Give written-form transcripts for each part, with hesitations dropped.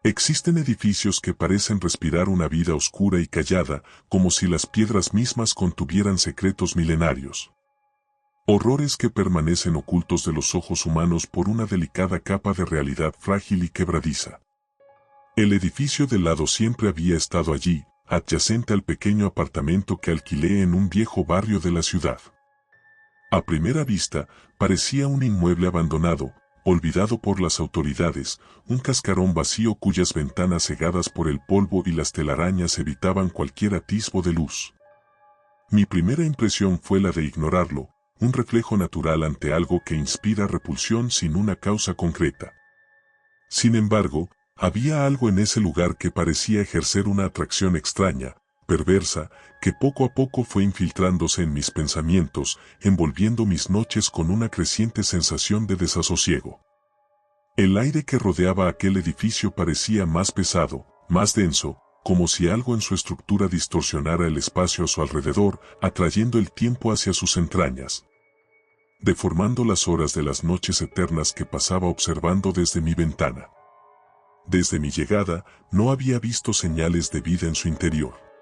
Existen edificios que parecen respirar una vida oscura y callada, como si las piedras mismas contuvieran secretos milenarios. Horrores que permanecen ocultos de los ojos humanos por una delicada capa de realidad frágil y quebradiza. El edificio del lado siempre había estado allí, adyacente al pequeño apartamento que alquilé en un viejo barrio de la ciudad. A primera vista, parecía un inmueble abandonado, olvidado por las autoridades, un cascarón vacío cuyas ventanas cegadas por el polvo y las telarañas evitaban cualquier atisbo de luz. Mi primera impresión fue la de ignorarlo, un reflejo natural ante algo que inspira repulsión sin una causa concreta. Sin embargo, había algo en ese lugar que parecía ejercer una atracción extraña, perversa, que poco a poco fue infiltrándose en mis pensamientos, envolviendo mis noches con una creciente sensación de desasosiego. El aire que rodeaba aquel edificio parecía más pesado, más denso, como si algo en su estructura distorsionara el espacio a su alrededor, atrayendo el tiempo hacia sus entrañas, deformando las horas de las noches eternas que pasaba observando desde mi ventana. Desde mi llegada, no había visto señales de vida en su interior.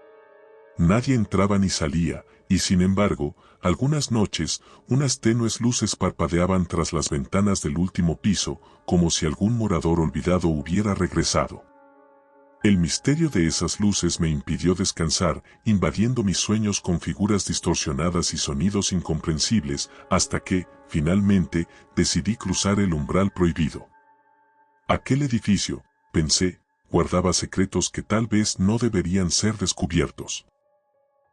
Nadie entraba ni salía, y sin embargo, algunas noches, unas tenues luces parpadeaban tras las ventanas del último piso, como si algún morador olvidado hubiera regresado. El misterio de esas luces me impidió descansar, invadiendo mis sueños con figuras distorsionadas y sonidos incomprensibles, hasta que, finalmente, decidí cruzar el umbral prohibido. Aquel edificio, pensé, guardaba secretos que tal vez no deberían ser descubiertos.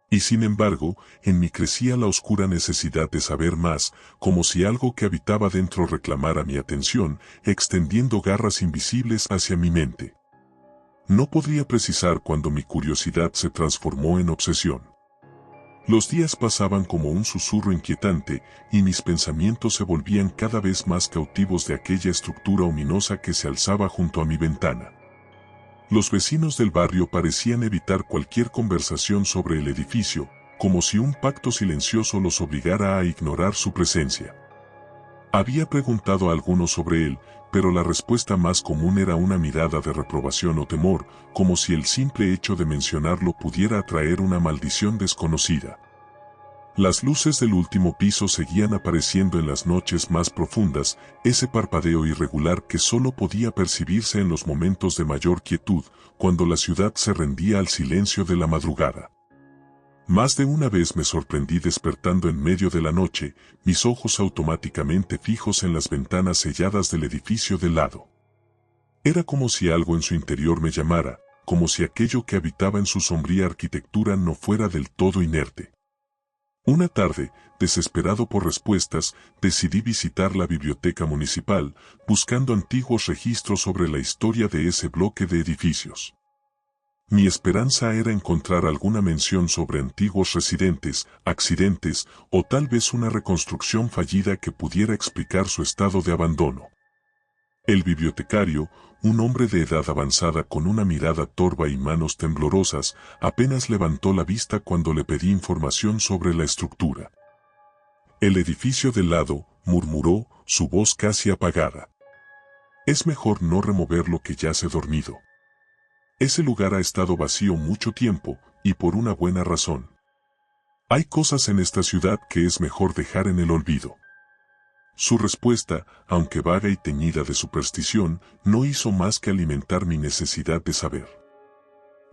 Y sin embargo, en mí crecía la oscura necesidad de saber más, como si algo que habitaba dentro reclamara mi atención, extendiendo garras invisibles hacia mi mente. No podría precisar cuándo mi curiosidad se transformó en obsesión. Los días pasaban como un susurro inquietante, y mis pensamientos se volvían cada vez más cautivos de aquella estructura ominosa que se alzaba junto a mi ventana. Los vecinos del barrio parecían evitar cualquier conversación sobre el edificio, como si un pacto silencioso los obligara a ignorar su presencia. Había preguntado a algunos sobre él, pero la respuesta más común era una mirada de reprobación o temor, como si el simple hecho de mencionarlo pudiera atraer una maldición desconocida. Las luces del último piso seguían apareciendo en las noches más profundas, ese parpadeo irregular que solo podía percibirse en los momentos de mayor quietud, cuando la ciudad se rendía al silencio de la madrugada. Más de una vez me sorprendí despertando en medio de la noche, mis ojos automáticamente fijos en las ventanas selladas del edificio del lado. Era como si algo en su interior me llamara, como si aquello que habitaba en su sombría arquitectura no fuera del todo inerte. Una tarde, desesperado por respuestas, decidí visitar la biblioteca municipal, buscando antiguos registros sobre la historia de ese bloque de edificios. Mi esperanza era encontrar alguna mención sobre antiguos residentes, accidentes, o tal vez una reconstrucción fallida que pudiera explicar su estado de abandono. El bibliotecario, un hombre de edad avanzada con una mirada torva y manos temblorosas, apenas levantó la vista cuando le pedí información sobre la estructura. El edificio del lado, murmuró, su voz casi apagada. Es mejor no remover lo que yace dormido. Ese lugar ha estado vacío mucho tiempo, y por una buena razón. Hay cosas en esta ciudad que es mejor dejar en el olvido. Su respuesta, aunque vaga y teñida de superstición, no hizo más que alimentar mi necesidad de saber.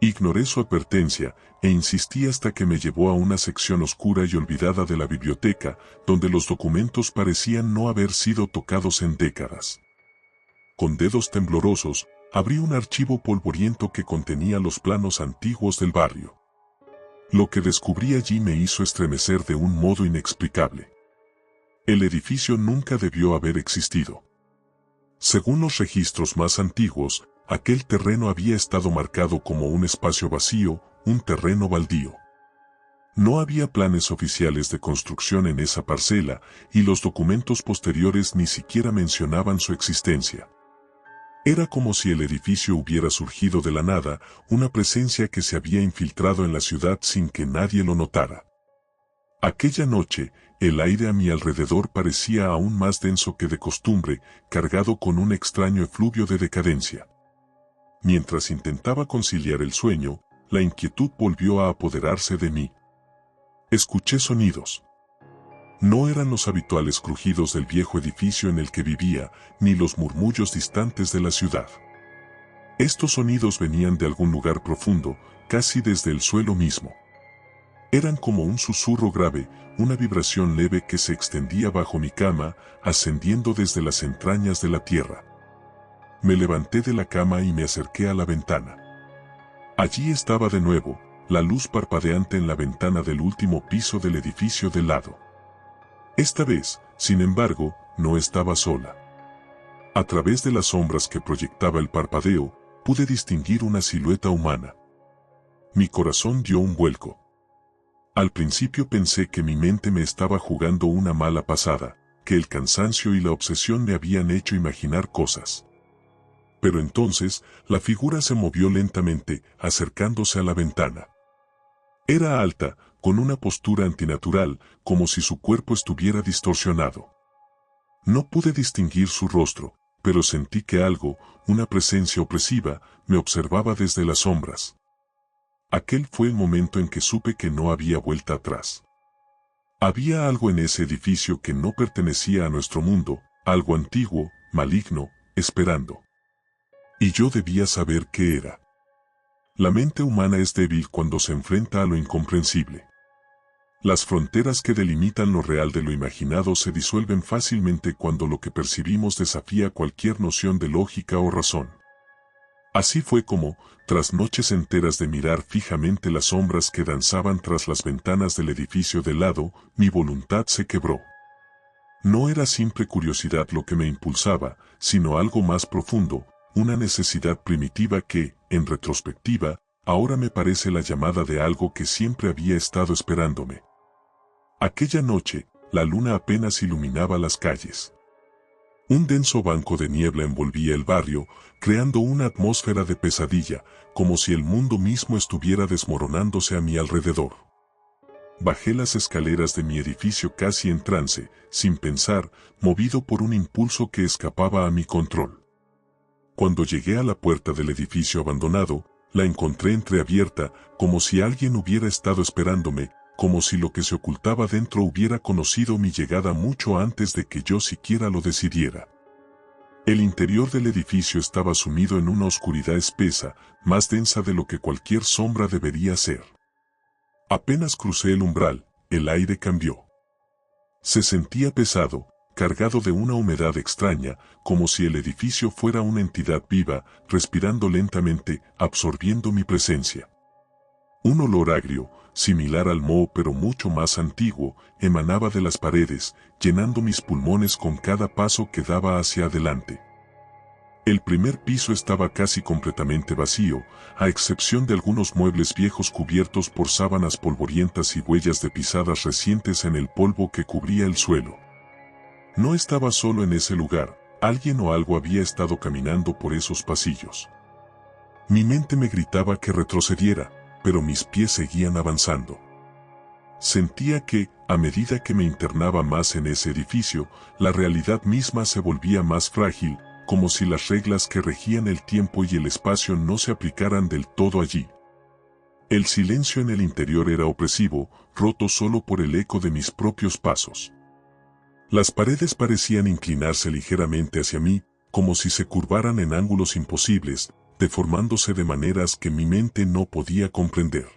Ignoré su advertencia, e insistí hasta que me llevó a una sección oscura y olvidada de la biblioteca, donde los documentos parecían no haber sido tocados en décadas. Con dedos temblorosos, abrí un archivo polvoriento que contenía los planos antiguos del barrio. Lo que descubrí allí me hizo estremecer de un modo inexplicable. El edificio nunca debió haber existido. Según los registros más antiguos, aquel terreno había estado marcado como un espacio vacío, un terreno baldío. No había planes oficiales de construcción en esa parcela, y los documentos posteriores ni siquiera mencionaban su existencia. Era como si el edificio hubiera surgido de la nada, una presencia que se había infiltrado en la ciudad sin que nadie lo notara. Aquella noche, el aire a mi alrededor parecía aún más denso que de costumbre, cargado con un extraño efluvio de decadencia. Mientras intentaba conciliar el sueño, la inquietud volvió a apoderarse de mí. Escuché sonidos. No eran los habituales crujidos del viejo edificio en el que vivía, ni los murmullos distantes de la ciudad. Estos sonidos venían de algún lugar profundo, casi desde el suelo mismo. Eran como un susurro grave, una vibración leve que se extendía bajo mi cama, ascendiendo desde las entrañas de la tierra. Me levanté de la cama y me acerqué a la ventana. Allí estaba de nuevo, la luz parpadeante en la ventana del último piso del edificio del lado. Esta vez, sin embargo, no estaba sola. A través de las sombras que proyectaba el parpadeo, pude distinguir una silueta humana. Mi corazón dio un vuelco. Al principio pensé que mi mente me estaba jugando una mala pasada, que el cansancio y la obsesión me habían hecho imaginar cosas. Pero entonces, la figura se movió lentamente, acercándose a la ventana. Era alta, con una postura antinatural, como si su cuerpo estuviera distorsionado. No pude distinguir su rostro, pero sentí que algo, una presencia opresiva, me observaba desde las sombras. Aquel fue el momento en que supe que no había vuelta atrás. Había algo en ese edificio que no pertenecía a nuestro mundo, algo antiguo, maligno, esperando. Y yo debía saber qué era. La mente humana es débil cuando se enfrenta a lo incomprensible. Las fronteras que delimitan lo real de lo imaginado se disuelven fácilmente cuando lo que percibimos desafía cualquier noción de lógica o razón. Así fue como, tras noches enteras de mirar fijamente las sombras que danzaban tras las ventanas del edificio del lado, mi voluntad se quebró. No era simple curiosidad lo que me impulsaba, sino algo más profundo, una necesidad primitiva que, en retrospectiva, ahora me parece la llamada de algo que siempre había estado esperándome. Aquella noche, la luna apenas iluminaba las calles. Un denso banco de niebla envolvía el barrio, creando una atmósfera de pesadilla, como si el mundo mismo estuviera desmoronándose a mi alrededor. Bajé las escaleras de mi edificio casi en trance, sin pensar, movido por un impulso que escapaba a mi control. Cuando llegué a la puerta del edificio abandonado, la encontré entreabierta, como si alguien hubiera estado esperándome, como si lo que se ocultaba dentro hubiera conocido mi llegada mucho antes de que yo siquiera lo decidiera. El interior del edificio estaba sumido en una oscuridad espesa, más densa de lo que cualquier sombra debería ser. Apenas crucé el umbral, el aire cambió. Se sentía pesado, cargado de una humedad extraña, como si el edificio fuera una entidad viva, respirando lentamente, absorbiendo mi presencia. Un olor agrio, similar al moho pero mucho más antiguo, emanaba de las paredes, llenando mis pulmones con cada paso que daba hacia adelante. El primer piso estaba casi completamente vacío, a excepción de algunos muebles viejos cubiertos por sábanas polvorientas y huellas de pisadas recientes en el polvo que cubría el suelo. No estaba solo en ese lugar, alguien o algo había estado caminando por esos pasillos. Mi mente me gritaba que retrocediera, pero mis pies seguían avanzando. Sentía que, a medida que me internaba más en ese edificio, la realidad misma se volvía más frágil, como si las reglas que regían el tiempo y el espacio no se aplicaran del todo allí. El silencio en el interior era opresivo, roto solo por el eco de mis propios pasos. Las paredes parecían inclinarse ligeramente hacia mí, como si se curvaran en ángulos imposibles, deformándose de maneras que mi mente no podía comprender.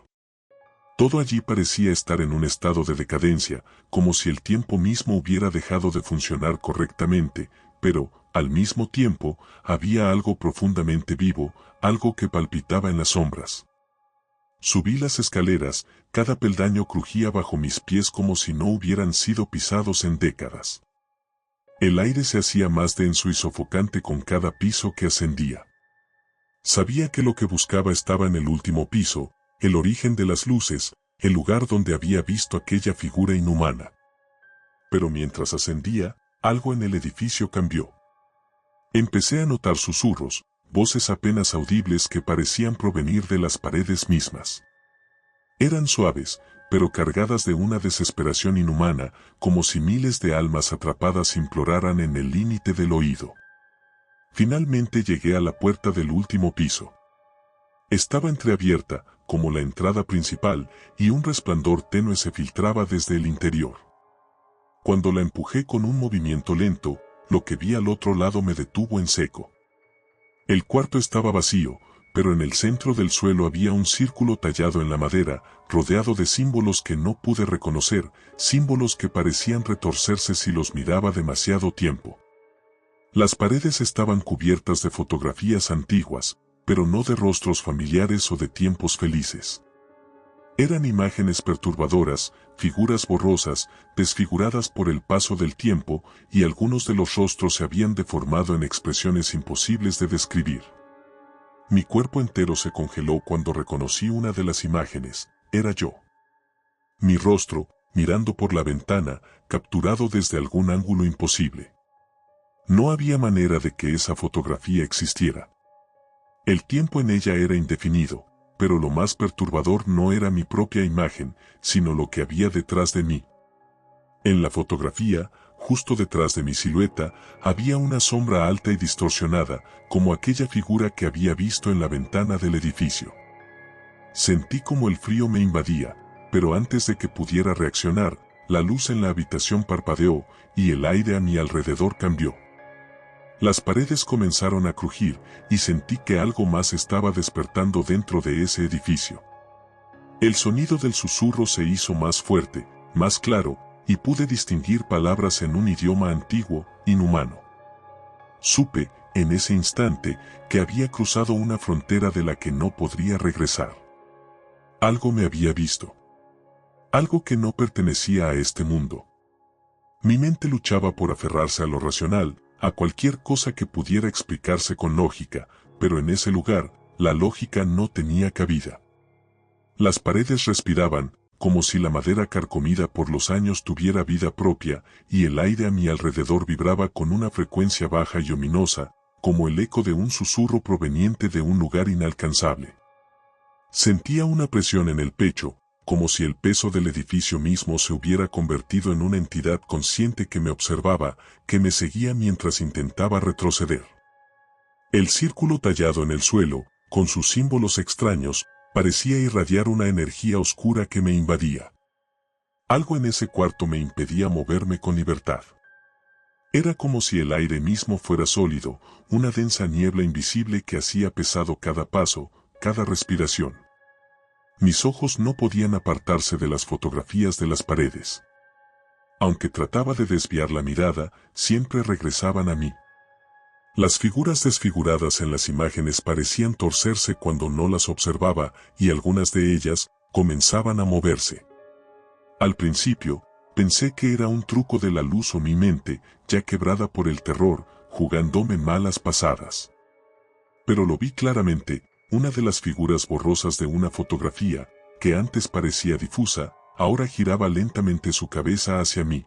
Todo allí parecía estar en un estado de decadencia, como si el tiempo mismo hubiera dejado de funcionar correctamente, pero, al mismo tiempo, había algo profundamente vivo, algo que palpitaba en las sombras. Subí las escaleras, cada peldaño crujía bajo mis pies como si no hubieran sido pisados en décadas. El aire se hacía más denso y sofocante con cada piso que ascendía. Sabía que lo que buscaba estaba en el último piso, el origen de las luces, el lugar donde había visto aquella figura inhumana. Pero mientras ascendía, algo en el edificio cambió. Empecé a notar susurros, voces apenas audibles que parecían provenir de las paredes mismas. Eran suaves, pero cargadas de una desesperación inhumana, como si miles de almas atrapadas imploraran en el límite del oído. Finalmente llegué a la puerta del último piso. Estaba entreabierta, como la entrada principal, y un resplandor tenue se filtraba desde el interior. Cuando la empujé con un movimiento lento, lo que vi al otro lado me detuvo en seco. El cuarto estaba vacío, pero en el centro del suelo había un círculo tallado en la madera, rodeado de símbolos que no pude reconocer, símbolos que parecían retorcerse si los miraba demasiado tiempo. Las paredes estaban cubiertas de fotografías antiguas, pero no de rostros familiares o de tiempos felices. Eran imágenes perturbadoras, figuras borrosas, desfiguradas por el paso del tiempo, y algunos de los rostros se habían deformado en expresiones imposibles de describir. Mi cuerpo entero se congeló cuando reconocí una de las imágenes. Era yo. Mi rostro, mirando por la ventana, capturado desde algún ángulo imposible. No había manera de que esa fotografía existiera. El tiempo en ella era indefinido, pero lo más perturbador no era mi propia imagen, sino lo que había detrás de mí. En la fotografía, justo detrás de mi silueta, había una sombra alta y distorsionada, como aquella figura que había visto en la ventana del edificio. Sentí como el frío me invadía, pero antes de que pudiera reaccionar, la luz en la habitación parpadeó y el aire a mi alrededor cambió. Las paredes comenzaron a crujir y sentí que algo más estaba despertando dentro de ese edificio. El sonido del susurro se hizo más fuerte, más claro, y pude distinguir palabras en un idioma antiguo, inhumano. Supe, en ese instante, que había cruzado una frontera de la que no podría regresar. Algo me había visto. Algo que no pertenecía a este mundo. Mi mente luchaba por aferrarse a lo racional, a cualquier cosa que pudiera explicarse con lógica, pero en ese lugar, la lógica no tenía cabida. Las paredes respiraban, como si la madera carcomida por los años tuviera vida propia, y el aire a mi alrededor vibraba con una frecuencia baja y ominosa, como el eco de un susurro proveniente de un lugar inalcanzable. Sentía una presión en el pecho, como si el peso del edificio mismo se hubiera convertido en una entidad consciente que me observaba, que me seguía mientras intentaba retroceder. El círculo tallado en el suelo, con sus símbolos extraños, parecía irradiar una energía oscura que me invadía. Algo en ese cuarto me impedía moverme con libertad. Era como si el aire mismo fuera sólido, una densa niebla invisible que hacía pesado cada paso, cada respiración. Mis ojos no podían apartarse de las fotografías de las paredes. Aunque trataba de desviar la mirada, siempre regresaban a mí. Las figuras desfiguradas en las imágenes parecían torcerse cuando no las observaba, y algunas de ellas comenzaban a moverse. Al principio, pensé que era un truco de la luz o mi mente, ya quebrada por el terror, jugándome malas pasadas. Pero lo vi claramente. Una de las figuras borrosas de una fotografía, que antes parecía difusa, ahora giraba lentamente su cabeza hacia mí.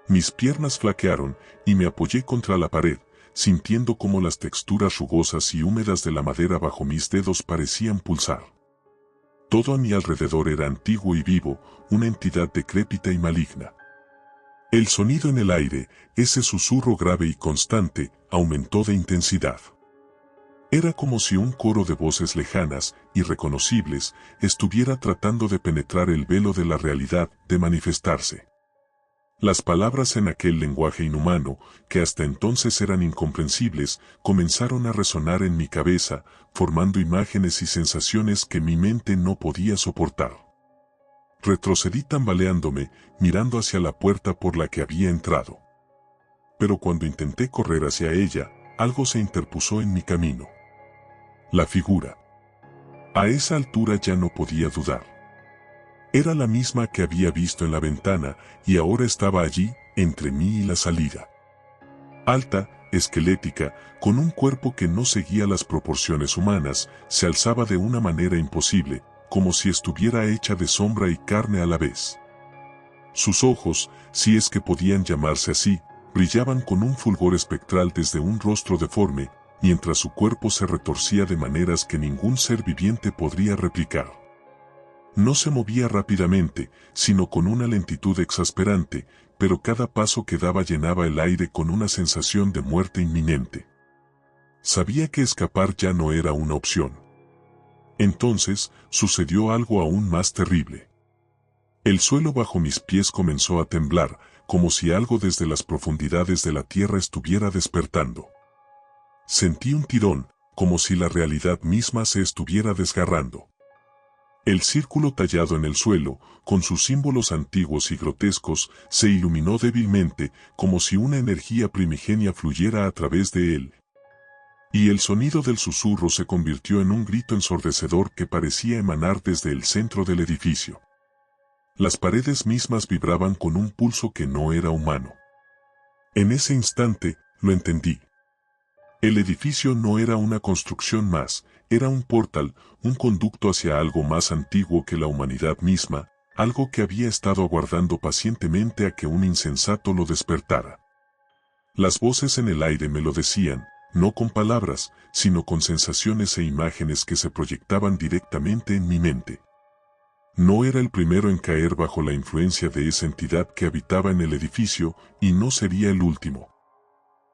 Mis piernas flaquearon y me apoyé contra la pared, sintiendo como las texturas rugosas y húmedas de la madera bajo mis dedos parecían pulsar. Todo a mi alrededor era antiguo y vivo, una entidad decrépita y maligna. El sonido en el aire, ese susurro grave y constante, aumentó de intensidad. Era como si un coro de voces lejanas, irreconocibles, estuviera tratando de penetrar el velo de la realidad, de manifestarse. Las palabras en aquel lenguaje inhumano, que hasta entonces eran incomprensibles, comenzaron a resonar en mi cabeza, formando imágenes y sensaciones que mi mente no podía soportar. Retrocedí tambaleándome, mirando hacia la puerta por la que había entrado. Pero cuando intenté correr hacia ella, algo se interpuso en mi camino. La figura. A esa altura ya no podía dudar. Era la misma que había visto en la ventana, y ahora estaba allí, entre mí y la salida. Alta, esquelética, con un cuerpo que no seguía las proporciones humanas, se alzaba de una manera imposible, como si estuviera hecha de sombra y carne a la vez. Sus ojos, si es que podían llamarse así, brillaban con un fulgor espectral desde un rostro deforme, mientras su cuerpo se retorcía de maneras que ningún ser viviente podría replicar. No se movía rápidamente, sino con una lentitud exasperante, pero cada paso que daba llenaba el aire con una sensación de muerte inminente. Sabía que escapar ya no era una opción. Entonces, sucedió algo aún más terrible. El suelo bajo mis pies comenzó a temblar, como si algo desde las profundidades de la tierra estuviera despertando. Sentí un tirón, como si la realidad misma se estuviera desgarrando. El círculo tallado en el suelo, con sus símbolos antiguos y grotescos, se iluminó débilmente, como si una energía primigenia fluyera a través de él. Y el sonido del susurro se convirtió en un grito ensordecedor que parecía emanar desde el centro del edificio. Las paredes mismas vibraban con un pulso que no era humano. En ese instante, lo entendí. El edificio no era una construcción más, era un portal, un conducto hacia algo más antiguo que la humanidad misma, algo que había estado aguardando pacientemente a que un insensato lo despertara. Las voces en el aire me lo decían, no con palabras, sino con sensaciones e imágenes que se proyectaban directamente en mi mente. No era el primero en caer bajo la influencia de esa entidad que habitaba en el edificio, y no sería el último.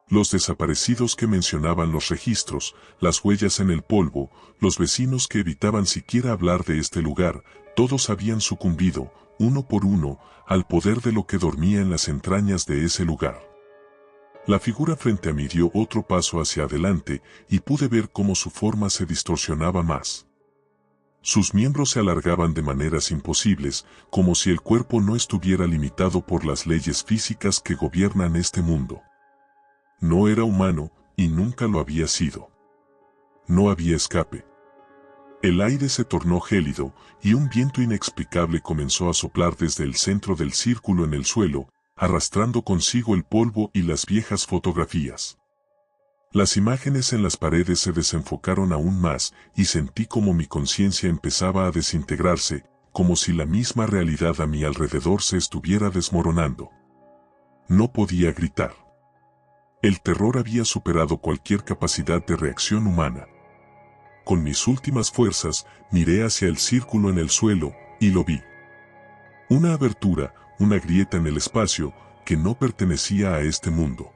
Los desaparecidos que mencionaban los registros, las huellas en el polvo, los vecinos que evitaban siquiera hablar de este lugar, todos habían sucumbido, uno por uno, al poder de lo que dormía en las entrañas de ese lugar. La figura frente a mí dio otro paso hacia adelante y pude ver cómo su forma se distorsionaba más. Sus miembros se alargaban de maneras imposibles, como si el cuerpo no estuviera limitado por las leyes físicas que gobiernan este mundo. No era humano, y nunca lo había sido. No había escape. El aire se tornó gélido, y un viento inexplicable comenzó a soplar desde el centro del círculo en el suelo, arrastrando consigo el polvo y las viejas fotografías. Las imágenes en las paredes se desenfocaron aún más, y sentí como mi conciencia empezaba a desintegrarse, como si la misma realidad a mi alrededor se estuviera desmoronando. No podía gritar. El terror había superado cualquier capacidad de reacción humana. Con mis últimas fuerzas, miré hacia el círculo en el suelo, y lo vi. Una abertura, una grieta en el espacio, que no pertenecía a este mundo.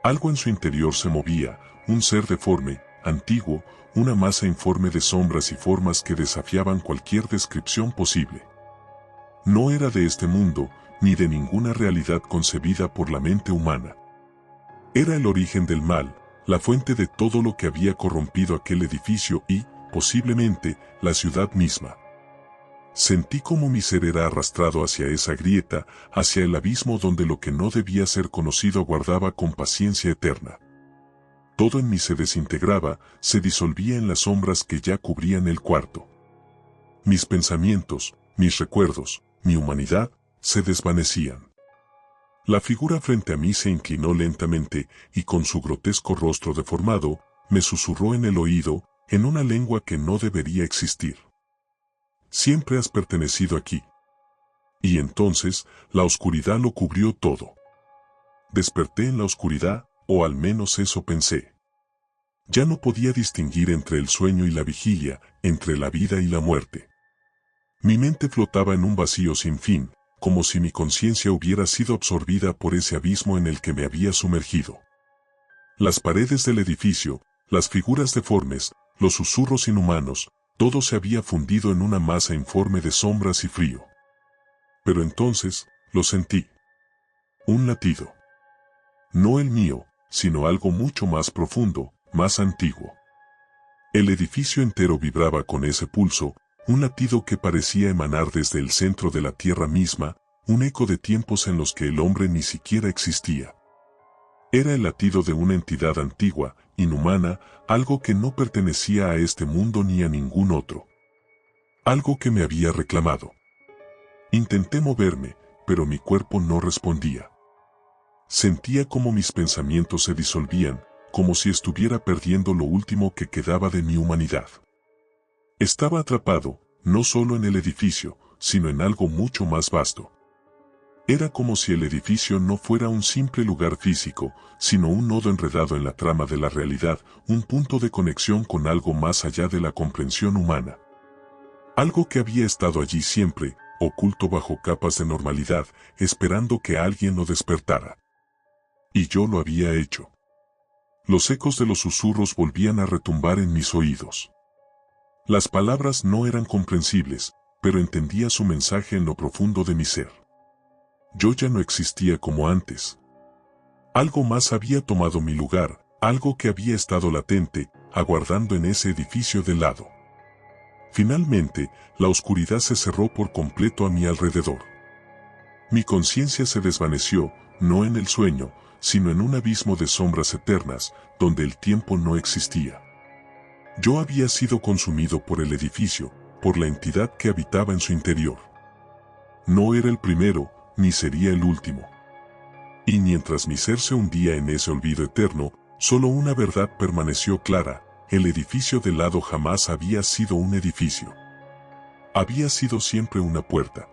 Algo en su interior se movía, un ser deforme, antiguo, una masa informe de sombras y formas que desafiaban cualquier descripción posible. No era de este mundo, ni de ninguna realidad concebida por la mente humana. Era el origen del mal, la fuente de todo lo que había corrompido aquel edificio y, posiblemente, la ciudad misma. Sentí como mi ser era arrastrado hacia esa grieta, hacia el abismo donde lo que no debía ser conocido aguardaba con paciencia eterna. Todo en mí se desintegraba, se disolvía en las sombras que ya cubrían el cuarto. Mis pensamientos, mis recuerdos, mi humanidad, se desvanecían. La figura frente a mí se inclinó lentamente, y con su grotesco rostro deformado, me susurró en el oído, en una lengua que no debería existir. Siempre has pertenecido aquí. Y entonces, la oscuridad lo cubrió todo. Desperté en la oscuridad, o al menos eso pensé. Ya no podía distinguir entre el sueño y la vigilia, entre la vida y la muerte. Mi mente flotaba en un vacío sin fin, como si mi conciencia hubiera sido absorbida por ese abismo en el que me había sumergido. Las paredes del edificio, las figuras deformes, los susurros inhumanos, todo se había fundido en una masa informe de sombras y frío. Pero entonces, lo sentí. Un latido. No el mío, sino algo mucho más profundo, más antiguo. El edificio entero vibraba con ese pulso, un latido que parecía emanar desde el centro de la tierra misma, un eco de tiempos en los que el hombre ni siquiera existía. Era el latido de una entidad antigua, inhumana, algo que no pertenecía a este mundo ni a ningún otro. Algo que me había reclamado. Intenté moverme, pero mi cuerpo no respondía. Sentía como mis pensamientos se disolvían, como si estuviera perdiendo lo último que quedaba de mi humanidad. Estaba atrapado, no solo en el edificio, sino en algo mucho más vasto. Era como si el edificio no fuera un simple lugar físico, sino un nodo enredado en la trama de la realidad, un punto de conexión con algo más allá de la comprensión humana. Algo que había estado allí siempre, oculto bajo capas de normalidad, esperando que alguien lo despertara. Y yo lo había hecho. Los ecos de los susurros volvían a retumbar en mis oídos. Las palabras no eran comprensibles, pero entendía su mensaje en lo profundo de mi ser. Yo ya no existía como antes. Algo más había tomado mi lugar, algo que había estado latente, aguardando en ese edificio de lado. Finalmente, la oscuridad se cerró por completo a mi alrededor. Mi conciencia se desvaneció, no en el sueño, sino en un abismo de sombras eternas, donde el tiempo no existía. Yo había sido consumido por el edificio, por la entidad que habitaba en su interior. No era el primero, ni sería el último. Y mientras mi ser se hundía en ese olvido eterno, solo una verdad permaneció clara: el edificio del lado jamás había sido un edificio. Había sido siempre una puerta.